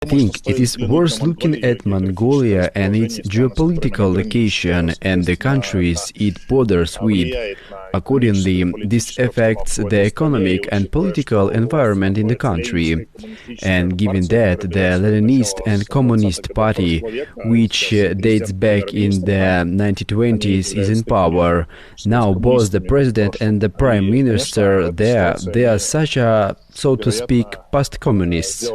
think it is worth looking at Mongolia and its geopolitical location and the countries it borders with. Accordingly, this affects the economic and political environment in the country. And given that the Leninist and Communist Party, which dates back in the 1920s, is in power, now both the president and the prime minister there, they are such a, so to speak, past communists.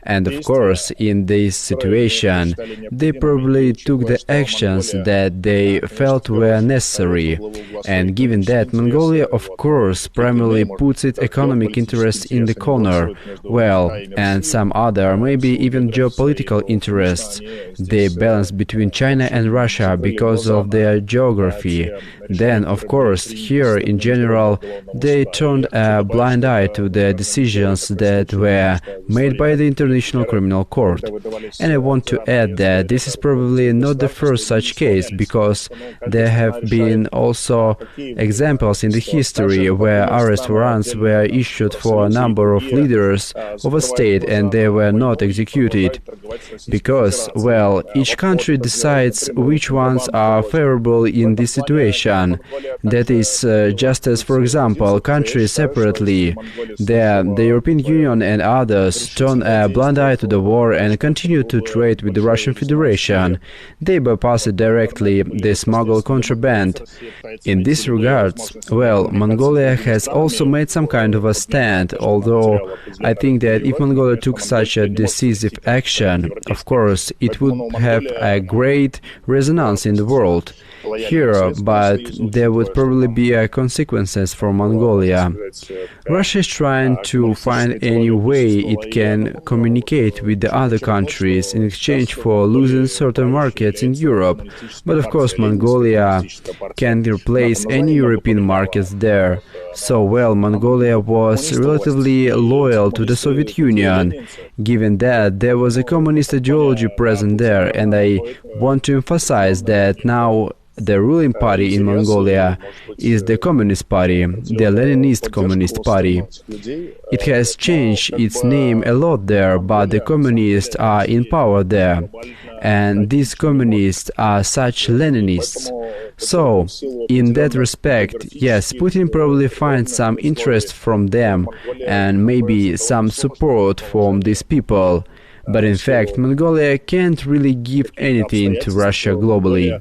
And of course, in this situation, they probably took the actions that they felt were necessary. And given that Mongolia, of course, primarily puts its economic interests in the corner, well, and some other, maybe even geopolitical interests, they balance between China and Russia because of their geography. Then, of course, here in general, they turned a blind eye to the decisions that were made by the International Criminal Court. And I want to add that this is probably not the first such case, because there have been also examples in the history where arrest warrants were issued for a number of leaders of a state and they were not executed. Because, well, each country decides which ones are favorable in this situation. That is, just as, for example, countries separately, the European Union and others turn a blind eye to the war and continue to trade with the Russian Federation. They bypass it directly, they smuggle contraband. In this regards, well, Mongolia has also made some kind of a stand, although I think that if Mongolia took such a decisive action, of course, it would have a great resonance in the world. Here, but there would probably be consequences for Mongolia. Russia is trying to find any way it can communicate with the other countries in exchange for losing certain markets in Europe, but of course Mongolia can't replace any European markets there. So, well, Mongolia was relatively loyal to the Soviet Union, given that there was a communist ideology present there, and I want to emphasize that now the ruling party in Mongolia is the Communist Party, the Leninist Communist Party. It has changed its name a lot there, but the communists are in power there, and these communists are such Leninists. So, in that respect, yes, Putin probably finds some interest from them and maybe some support from these people. But in fact, Mongolia can't really give anything to Russia globally.